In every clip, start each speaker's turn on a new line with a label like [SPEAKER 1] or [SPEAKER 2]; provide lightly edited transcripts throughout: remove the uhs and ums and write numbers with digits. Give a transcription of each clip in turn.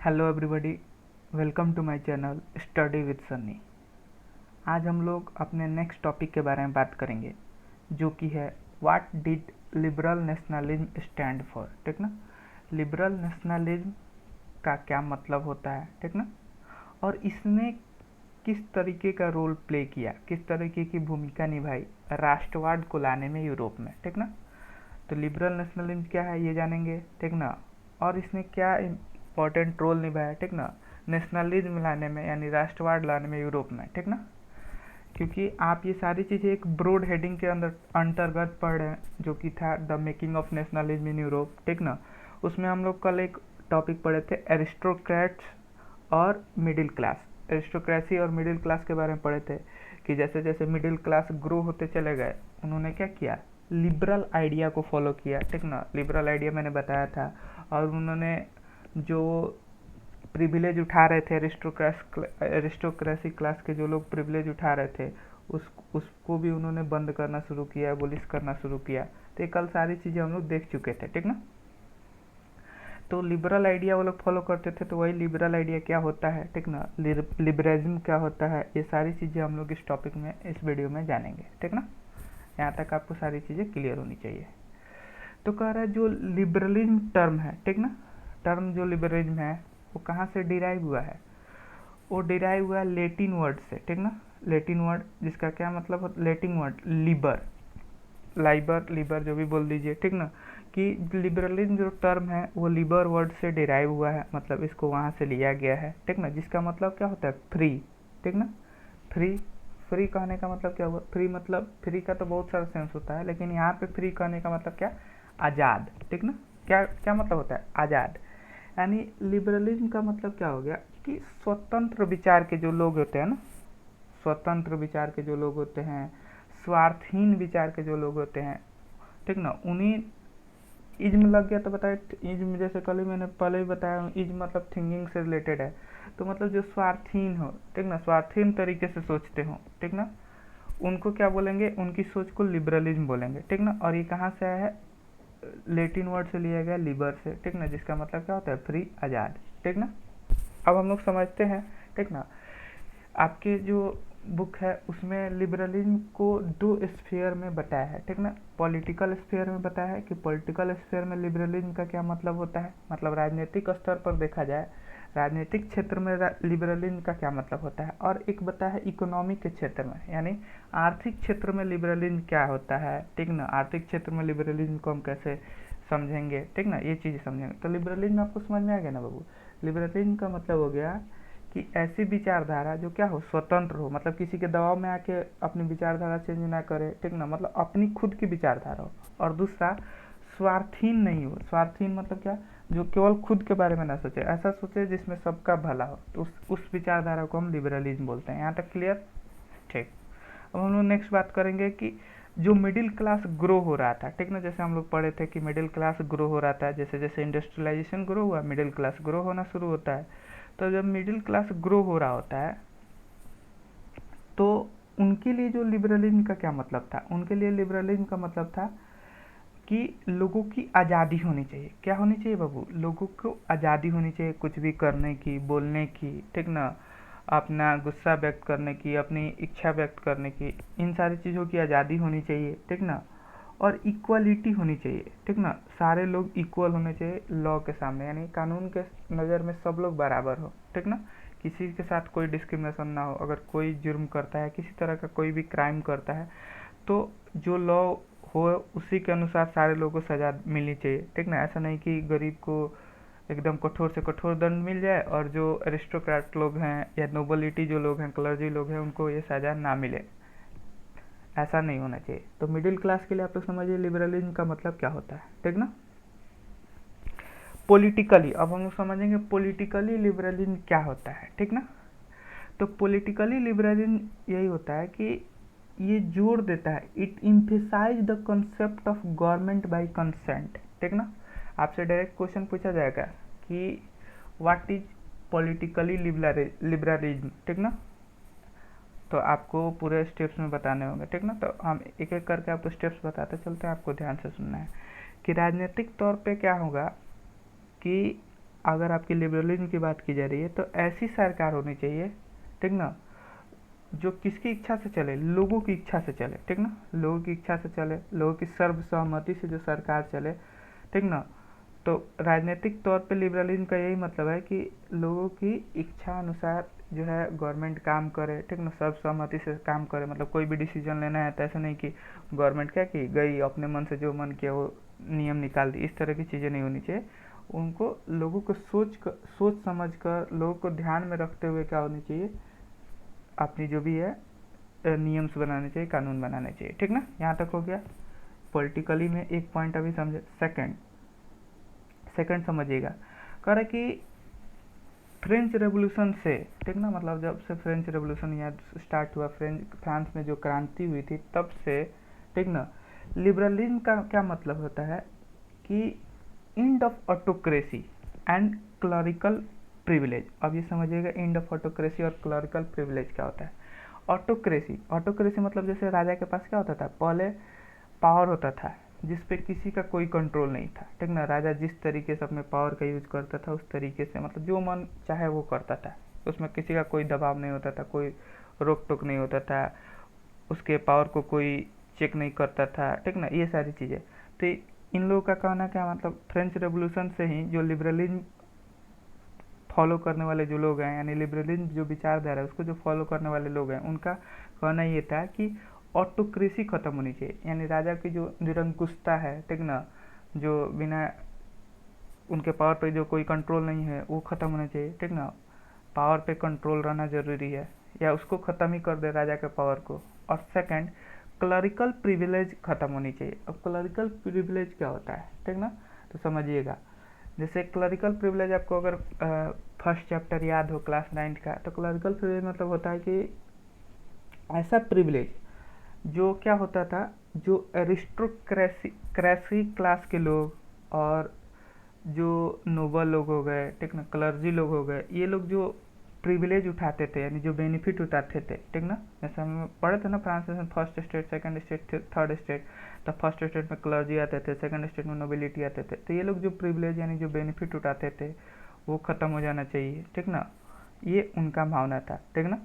[SPEAKER 1] Hello everybody, welcome to my channel study with Sunny. आज हम लोग अपने नेक्स्ट टॉपिक के बारे में बात करेंगे, जो कि है what did liberal nationalism stand for. ठीक ना, लिबरल नेशनलिज्म का क्या मतलब होता है, ठीक ना, और इसने किस तरीके का रोल प्ले किया, किस तरीके की भूमिका निभाई राष्ट्रवाद को लाने में यूरोप में। ठीक ना, तो लिबरल नेशनलिज्म क्या है ये जानेंगे, ठीक ना, और इसने क्या इम्पोर्टेंट रोल निभाया, ठीक ना, नेशनलिज्म लाने में यानी राष्ट्रवाद लाने में यूरोप में। ठीक ना, क्योंकि आप ये सारी चीज़ें एक ब्रॉड हेडिंग के अंदर अंतर्गत पढ़ रहे हैं, जो कि था the making of nationalism in Europe. ठीक ना, उसमें हम लोग कल एक टॉपिक पढ़े थे एरिस्टोक्रेट्स और मिडिल क्लास। एरिस्टोक्रेसी और मिडिल क्लास के बारे में पढ़े थे कि जैसे जैसे मिडिल क्लास ग्रो होते चले गए, उन्होंने क्या किया, लिबरल आइडिया को फॉलो किया। ठीक ना, लिबरल आइडिया मैंने बताया था, और उन्होंने जो प्रिविलेज उठा रहे थे एरिस्टोक्रेसी क्लास के जो लोग प्रिविलेज उठा रहे थे, उसको भी उन्होंने बंद करना शुरू किया, एबोलिश करना शुरू किया। तो ये कल सारी चीज़ें हम लोग देख चुके थे। ठीक ना, तो लिबरल आइडिया वो लोग फॉलो करते थे, तो वही लिबरल आइडिया क्या होता है, ठीक ना, लिबरलिज्म क्या होता है, ये सारी चीज़ें हम लोग इस टॉपिक में, इस वीडियो में जानेंगे। ठीक ना, यहाँ तक आपको सारी चीज़ें क्लियर होनी चाहिए। तो कह रहा है जो लिबरलिज्म टर्म है, ठीक ना, टर्म जो लिबरलिज्म है वो कहाँ से डिराइव हुआ है, वो डिराइव हुआ है लेटिन वर्ड से। ठीक ना, लेटिन वर्ड जिसका क्या मतलब है, Latin word Libre, Liber, Libre जो भी बोल दीजिए। ठीक ना, कि लिबरलिज्म जो टर्म है वो लिबर वर्ड से डिराइव हुआ है, मतलब इसको वहाँ से लिया गया है। ठीक ना, जिसका मतलब क्या होता है, फ्री। ठीक ना, फ्री, फ्री कहने का मतलब क्या हुआ, फ्री मतलब फ्री का तो बहुत सारा सेंस होता है, लेकिन यहाँ पे फ्री कहने का मतलब क्या, आज़ाद। ठीक ना, क्या क्या मतलब होता है, आज़ाद। यानी लिबरलिज्म का मतलब क्या हो गया कि स्वतंत्र विचार के जो लोग होते हैं ना, स्वतंत्र विचार के जो लोग होते हैं, स्वार्थहीन विचार के जो लोग होते हैं, ठीक ना, उन्हीं इज्म लग गया तो बताए, इज्म जैसे कल ही मैंने पहले ही बताया, इज्म मतलब थिंकिंग से रिलेटेड है, तो मतलब जो स्वार्थहीन हो, ठीक ना, स्वार्थहीन तरीके से सोचते हो, ठीक ना, उनको क्या बोलेंगे, उनकी सोच को लिबरलिज्म बोलेंगे। ठीक ना, और ये कहाँ से आया है, लेटिन वर्ड से लिया गया, लिबर से। ठीक ना, जिसका मतलब क्या होता है, फ्री, आज़ाद। ठीक ना, अब हम लोग समझते हैं। ठीक ना, आपके जो बुक है उसमें लिबरलिज्म को दो स्फीयर में बताया है। ठीक ना, पॉलिटिकल स्फीयर में बताया है कि पॉलिटिकल स्फीयर में लिबरलिज्म का क्या मतलब होता है, मतलब राजनीतिक स्तर पर देखा जाए, राजनीतिक क्षेत्र में लिबरलिज्म का क्या मतलब होता है, और एक बताया है इकोनॉमिक के क्षेत्र में, यानी आर्थिक क्षेत्र में लिबरलिज्म क्या होता है। ठीक ना, आर्थिक क्षेत्र में लिबरलिज्म को हम कैसे समझेंगे, ठीक ना, ये चीज़ समझेंगे। तो लिबरलिज्म आपको समझ में आ गया ना बाबू। लिबरलिज्म का मतलब हो गया कि ऐसी विचारधारा जो क्या हो, स्वतंत्र हो, मतलब किसी के दबाव में आके अपनी विचारधारा चेंज ना करे। ठीक ना, मतलब अपनी खुद की विचारधारा हो। और दूसरा, स्वार्थहीन नहीं हो। स्वार्थहीन मतलब क्या, जो केवल खुद के बारे में ना सोचे, ऐसा सोचे जिसमें सबका भला हो, तो उस विचारधारा को हम लिबरलिज्म बोलते हैं। यहाँ तक क्लियर, ठीक। अब हम लोग नेक्स्ट बात करेंगे कि जो मिडिल क्लास ग्रो हो रहा था, ठीक ना, जैसे हम लोग पढ़े थे कि मिडिल क्लास ग्रो हो रहा था, जैसे जैसे इंडस्ट्रियलाइजेशन ग्रो हुआ, मिडिल क्लास ग्रो होना शुरू होता है। तो जब मिडिल क्लास ग्रो हो रहा होता है, तो उनके लिए जो लिबरलिज्म का क्या मतलब था, उनके लिए लिबरलिज्म का मतलब था कि लोगों की आज़ादी होनी चाहिए। क्या होनी चाहिए बाबू, लोगों को आज़ादी होनी चाहिए, कुछ भी करने की, बोलने की, ठीक ना, अपना गुस्सा व्यक्त करने की, अपनी इच्छा व्यक्त करने की, इन सारी चीज़ों की आज़ादी होनी चाहिए। ठीक ना, और इक्वलिटी होनी चाहिए। ठीक ना, सारे लोग इक्वल होने चाहिए लॉ के सामने, यानी कानून के नज़र में सब लोग बराबर हो। ठीक ना, किसी के साथ कोई डिस्क्रिमिनेशन ना हो। अगर कोई जुर्म करता है, किसी तरह का कोई भी क्राइम करता है, तो जो लॉ हो उसी के अनुसार सारे लोगों को सज़ा मिलनी चाहिए। ठीक ना, ऐसा नहीं कि गरीब को एकदम कठोर से कठोर दंड मिल जाए और जो एरिस्टोक्रेट लोग हैं या नोबलिटी जो लोग हैं, क्लर्जी लोग हैं, उनको ये सज़ा ना मिले। ऐसा नहीं होना चाहिए। तो मिडिल क्लास के लिए आप लोग समझिए लिबरलिज्म का मतलब क्या होता है। ठीक ना, पॉलिटिकली अब हम लोग समझेंगे पॉलिटिकली लिबरलिज्म क्या होता है। ठीक ना, तो पॉलिटिकली लिबरलिज्म यही होता है कि ये जोर देता है, it emphasise the concept of government by consent. ठीक ना, आपसे डायरेक्ट क्वेश्चन पूछा जाएगा कि व्हाट इज पॉलिटिकली लिबरलिज्म। ठीक ना, तो आपको पूरे स्टेप्स में बताने होंगे। ठीक ना, तो हम एक एक करके आपको स्टेप्स बताते चलते हैं, आपको ध्यान से सुनना है कि राजनीतिक तौर पे क्या होगा कि अगर आपकी लिबरलिज्म की बात की जा रही है तो ऐसी सरकार होनी चाहिए, ठीक ना, जो किसकी इच्छा से चले, लोगों की इच्छा से चले, ठीक ना, लोगों की इच्छा से चले, लोगों की सर्वसहमति से जो सरकार चले, ठीक ना। तो राजनीतिक तौर पे लिबरलिज्म का यही मतलब है कि लोगों की इच्छा अनुसार जो है गवर्नमेंट काम करे, ठीक ना, सर्वसहमति से काम करे। मतलब कोई भी डिसीजन लेना है तो ऐसा नहीं कि गवर्नमेंट क्या की गई अपने मन से जो मन किया वो नियम निकाल दी, इस तरह की चीज़ें नहीं होनी चाहिए। उनको लोगों को सोच समझ कर, लोगों को ध्यान में रखते हुए क्या होनी चाहिए, अपनी जो भी है नियम्स बनाने चाहिए, कानून बनाने चाहिए, ठीक ना। यहाँ तक हो गया। पॉलिटिकली में एक पॉइंट अभी समझे। सेकंड समझिएगा, कह रहा है कि फ्रेंच रेवोल्यूशन से, ठीक ना, मतलब जब से फ्रेंच रेवोल्यूशन यहाँ स्टार्ट हुआ, फ्रांस में जो क्रांति हुई थी तब से, ठीक ना, लिबरलिज्म का क्या मतलब होता है कि end of autocracy and clerical privilege. अब ये समझिएगा एंड ऑफ ऑटोक्रेसी और क्लरिकल प्रिविलेज क्या होता है। ऑटोक्रेसी मतलब जैसे राजा के पास क्या होता था, पहले पावर होता था जिस पे किसी का कोई कंट्रोल नहीं था, ठीक ना। राजा जिस तरीके से अपने पावर का यूज करता था उस तरीके से, मतलब जो मन चाहे वो करता था, उसमें किसी का कोई दबाव नहीं होता था, कोई रोक टोक नहीं होता था, उसके पावर को कोई चेक नहीं करता था, ठीक ना, ये सारी चीज़ें। तो इन लोगों का कहना क्या, मतलब फ्रेंच रेवोल्यूशन से ही जो लिबरलिज्म फॉलो करने वाले जो लोग हैं, यानी लिबरलिज्म जो विचारधारा है उसको जो फॉलो करने वाले लोग हैं, उनका कहना ये था कि ऑटोक्रेसी खत्म होनी चाहिए, यानी राजा की जो निरंकुशता है, ठीक ना, जो बिना उनके पावर पे जो कोई कंट्रोल नहीं है वो खत्म होना चाहिए, ठीक ना। पावर पे कंट्रोल रहना जरूरी है, या उसको ख़त्म ही कर दे राजा के पावर को। और सेकंड, क्लरिकल प्रिविलेज खत्म होनी चाहिए। अब क्लरिकल प्रिविलेज क्या होता है, ठीक ना, तो समझिएगा। जैसे क्लरिकल प्रिविलेज आपको अगर फर्स्ट चैप्टर याद हो क्लास 9 का, तो क्लरिकल प्रिविलेज मतलब होता है कि ऐसा प्रिविलेज जो क्या होता था, जो एरिस्टोक्रेसी क्लास के लोग और जो नोबल लोग हो गए, ठीक ना, क्लर्जी लोग हो गए, ये लोग जो प्रिविलेज उठाते थे, यानी जो बेनिफिट उठाते थे, ठीक ना। जैसे हम पढ़े थे ना फ्रांस में first state, second state, third state. तो फर्स्ट स्टेट में क्लर्जी आते थे, सेकंड स्टेट में नोबिलिटी आते थे। तो ये लोग जो प्रिविलेज यानी जो बेनिफिट उठाते थे वो ख़त्म हो जाना चाहिए, ठीक ना, ये उनका भावना था, ठीक ना।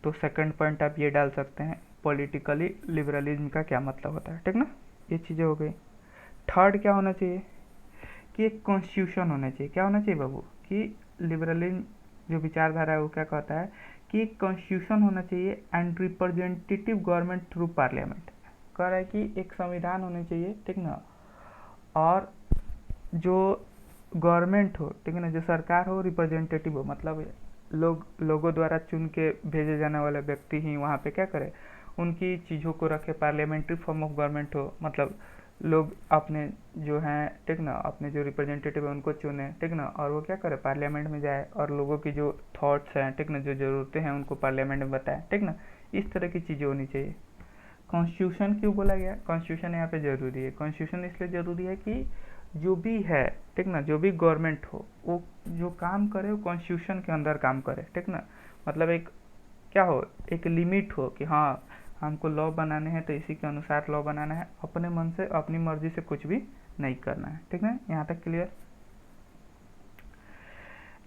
[SPEAKER 1] तो सेकंड पॉइंट आप ये डाल सकते हैं, पॉलिटिकली लिबरलिज्म का क्या मतलब होता है, ठीक ना। ये चीज़ें हो गई। थर्ड क्या होना चाहिए कि एक कॉन्स्टिट्यूशन होना चाहिए। क्या होना चाहिए बाबू, कि लिबरलिज्म जो विचारधारा है वो क्या कहता है कि एक कॉन्स्टिट्यूशन होना चाहिए and representative government through parliament. कह रहा है कि एक संविधान होनी चाहिए, ठीक ना, और जो गवर्नमेंट हो, ठीक है ना, जो सरकार हो रिप्रेजेंटेटिव हो, मतलब लोगों द्वारा चुन के भेजे जाने वाले व्यक्ति ही वहाँ पे क्या करे, उनकी चीज़ों को रखे। पार्लियामेंट्री फॉर्म ऑफ गवर्नमेंट हो, मतलब लोग अपने जो हैं, ठीक ना, अपने जो रिप्रेजेंटेटिव है उनको चुने, ठीक ना, और वो क्या करे, पार्लियामेंट में जाए और लोगों की जो थॉट्स हैं, ठीक ना, जो ज़रूरतें हैं उनको पार्लियामेंट में बताए, ठीक ना। इस तरह की चीज़ें होनी चाहिए। कॉन्स्टिट्यूशन क्यों बोला गया, कॉन्स्टिट्यूशन यहाँ पे ज़रूरी है। कॉन्स्टिट्यूशन इसलिए ज़रूरी है कि जो भी है, ठीक ना, जो भी गवर्नमेंट हो वो जो काम करे वो कॉन्स्टिट्यूशन के अंदर काम करे, ठीक ना। मतलब एक क्या हो, एक लिमिट हो कि हाँ हमको लॉ बनाने हैं तो इसी के अनुसार लॉ बनाना है, अपने मन से अपनी मर्जी से कुछ भी नहीं करना है, ठीक है। यहाँ तक क्लियर।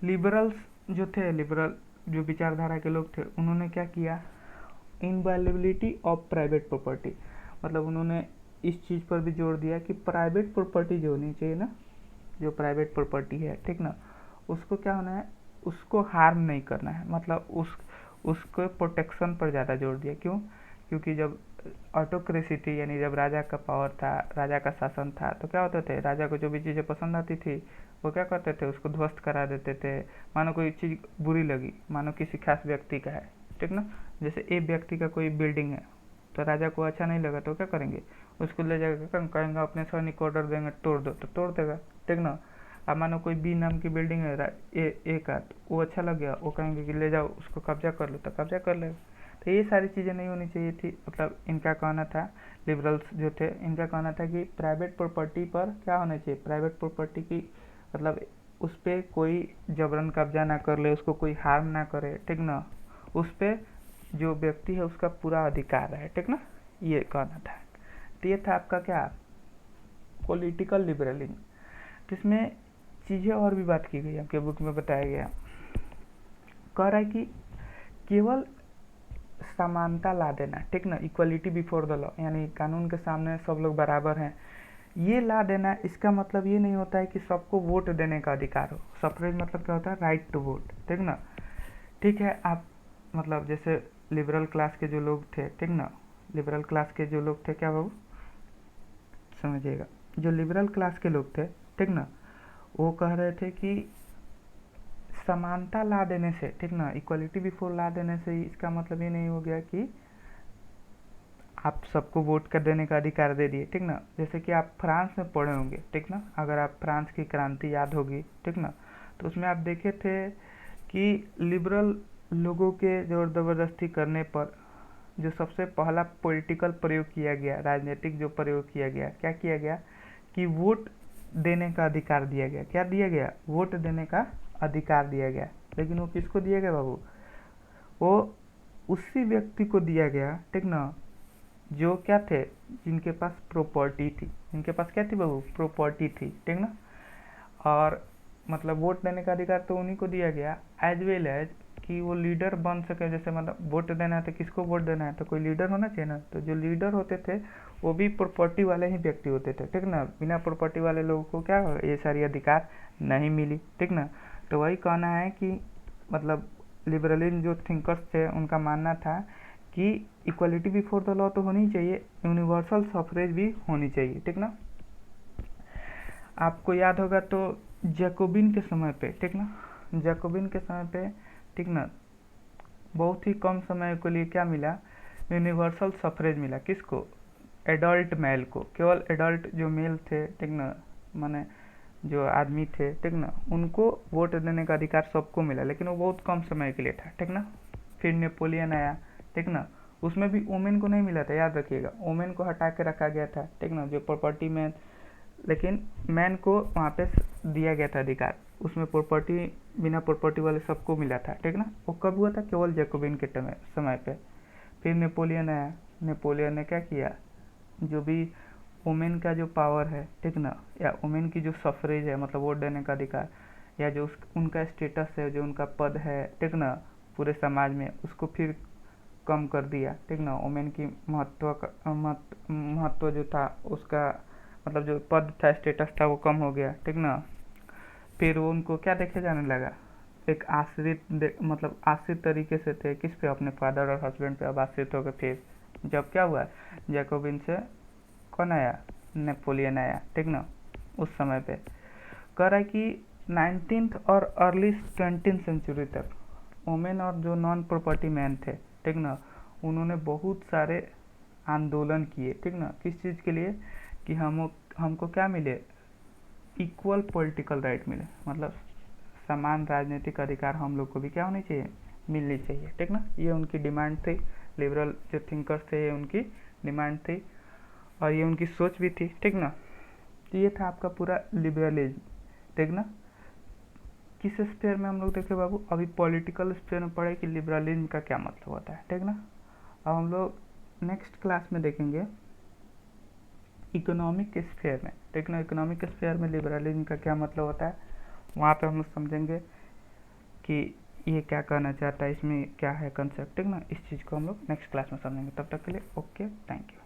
[SPEAKER 1] लिबरल्स जो थे, लिबरल जो विचारधारा के लोग थे, उन्होंने क्या किया, इनवायलेबिलिटी ऑफ प्राइवेट प्रॉपर्टी, मतलब उन्होंने इस चीज़ पर भी जोर दिया कि प्राइवेट प्रॉपर्टी जो होनी चाहिए ना, जो प्राइवेट प्रॉपर्टी है, ठीक ना, उसको क्या होना है, उसको हार्म नहीं करना है, मतलब उसको प्रोटेक्शन पर ज़्यादा जोर दिया। क्यों, क्योंकि जब ऑटोक्रेसी थी, यानी जब राजा का पावर था, राजा का शासन था, तो क्या होते थे, राजा को जो भी चीज़ें पसंद आती थी वो क्या करते थे, उसको ध्वस्त करा देते थे। मानो कोई चीज़ बुरी लगी, मानो किसी खास व्यक्ति का है, ठीक ना, जैसे एक व्यक्ति का कोई बिल्डिंग है तो राजा को अच्छा नहीं लगा तो क्या करेंगे, उसको ले जाकर कहेंगे अपने सैनिक को ऑर्डर देंगे तोड़ दो, तो तोड़ देगा, ठीक ना। अब मानो कोई बी नाम की बिल्डिंग है ए का, तो वो अच्छा लग गया, वो कहेंगे कि ले जाओ उसको कब्जा कर लो, तो कब्जा कर लेगा। तो ये सारी चीज़ें नहीं होनी चाहिए थी। मतलब इनका कहना था, लिबरल्स जो थे, इनका कहना था कि प्राइवेट प्रॉपर्टी पर क्या होना चाहिए, प्राइवेट प्रॉपर्टी की मतलब उस पर कोई जबरन कब्जा ना कर ले, उसको कोई हार्म ना करे, ठीक ना, उस पर जो व्यक्ति है उसका पूरा अधिकार है, ठीक ना, ये कहना था। तो ये था आपका क्या, पॉलिटिकल लिबरलिज्म। जिसमें चीज़ें और भी बात की गई, आपके बुक में बताया गया। कह रहा है कि केवल समानता ला देना, ठीक ना, इक्वलिटी बिफोर द लॉ, यानी कानून के सामने सब लोग बराबर हैं, ये ला देना, इसका मतलब ये नहीं होता है कि सबको वोट देने का अधिकार हो। सफरेज मतलब क्या होता है? राइट टू वोट, ठीक ना। ठीक है, आप मतलब जैसे लिबरल क्लास के जो लोग थे, ठीक ना, लिबरल क्लास के जो लोग थे, क्या बाबू समझिएगा, जो लिबरल क्लास के लोग थे, ठीक ना, वो कह रहे थे कि समानता ला देने से, ठीक ना, इक्वलिटी बिफोर ला देने से इसका मतलब ये नहीं हो गया कि आप सबको वोट कर देने का अधिकार दे दिए, ठीक ना। जैसे कि आप फ्रांस में पढ़े होंगे, ठीक ना, अगर आप फ्रांस की क्रांति याद होगी, ठीक ना, तो उसमें आप देखे थे कि लिबरल लोगों के जोर ज़बरदस्ती करने पर जो सबसे पहला पॉलिटिकल प्रयोग किया गया, राजनीतिक जो प्रयोग किया गया, क्या किया गया कि वोट देने का अधिकार दिया गया। क्या दिया गया? वोट देने का अधिकार दिया गया। लेकिन वो किसको दिया गया बाबू? वो उसी व्यक्ति को दिया गया, ठीक ना, जो क्या थे, जिनके पास प्रॉपर्टी थी। जिनके पास क्या थी बाबू? प्रॉपर्टी थी, ठीक ना। और मतलब वोट देने का अधिकार तो उन्हीं को दिया गया, एज वेल एज कि वो लीडर बन सके। जैसे मतलब वोट देना है तो किसको वोट देना है? तो कोई लीडर होना चाहिए ना। तो जो लीडर होते थे वो भी प्रॉपर्टी वाले ही व्यक्ति होते थे, ठीक ना। बिना प्रॉपर्टी वाले लोगों को क्या ये सारी अधिकार नहीं मिली, ठीक ना। तो वही कहना है कि मतलब लिबरलिज्म जो थिंकर्स थे उनका मानना था कि इक्वलिटी बिफोर द लॉ तो होनी चाहिए, यूनिवर्सल सफरेज भी होनी चाहिए, ठीक ना। आपको याद होगा तो जैकोबिन के समय पे, ठीक ना, जैकोबिन के समय पे, ठीक ना, बहुत ही कम समय के लिए क्या मिला? यूनिवर्सल सफरेज मिला। किसको? एडल्ट मेल को। केवल एडल्ट जो मेल थे, ठीक ना, माने जो आदमी थे, ठीक ना, उनको वोट देने का अधिकार सबको मिला, लेकिन वो बहुत कम समय के लिए था, ठीक ना। फिर नेपोलियन आया, ठीक ना, उसमें भी वोमेन को नहीं मिला था, याद रखिएगा, वोमेन को हटा के रखा गया था, ठीक ना, जो प्रॉपर्टी में, लेकिन मैन को वहाँ पे दिया गया था अधिकार। उसमें प्रॉपर्टी, बिना प्रॉपर्टी वाले सबको मिला था, ठीक ना। वो कब हुआ था? केवल जैकोबिन के समय पे। फिर नेपोलियन आया, नेपोलियन ने क्या किया? जो भी वुमेन का जो पावर है, ठीक ना, या वुमेन की जो सफरेज है, मतलब वोट देने का अधिकार, या जो उनका स्टेटस है, जो उनका पद है, ठीक ना, पूरे समाज में, उसको फिर कम कर दिया, ठीक ना। वुमेन की महत्व जो था उसका, मतलब जो पद था, स्टेटस था, वो कम हो गया, ठीक ना। फिर वो उनको क्या देखे जाने लगा? एक आश्रित, मतलब आश्रित तरीके से थे, किस पे? अपने फादर और हस्बैंड पे अब आश्रित हो गए। फिर जब क्या हुआ? जैकोबिन से कौन आया? नेपोलियन आया, ठीक ना, उस समय पे। कह रहा है कि 19th और अर्ली 20th सेंचुरी तक वुमेन और जो नॉन प्रॉपर्टी मैन थे, ठीक ना, उन्होंने बहुत सारे आंदोलन किए, ठीक ना, किस चीज़ के लिए? कि हमको क्या मिले? इक्वल पॉलिटिकल राइट मिले, मतलब समान राजनीतिक अधिकार हम लोग को भी क्या होनी चाहिए? मिलनी चाहिए, ठीक ना। ये उनकी डिमांड थी। लिबरल जो थिंकर्स थे, ये उनकी डिमांड थी और ये उनकी सोच भी थी, ठीक ना। तो ये था आपका पूरा लिबरलिज्म, ठीक ना। किस स्फीयर में हम लोग देखे बाबू? अभी पॉलिटिकल स्फीयर में पढ़े कि लिबरलिज्म का क्या मतलब होता है, ठीक ना। अब हम लोग नेक्स्ट क्लास में देखेंगे इकोनॉमिक स्फीयर में, ठीक ना। इकोनॉमिक स्फीयर में लिबरलिज्म का क्या मतलब होता है, वहाँ पे हम लोग समझेंगे कि ये क्या कहना चाहता है, इसमें क्या है कंसेप्ट, ठीक ना। इस चीज़ को हम लोग नेक्स्ट क्लास में समझेंगे। तब तक के लिए ओके, थैंक यू।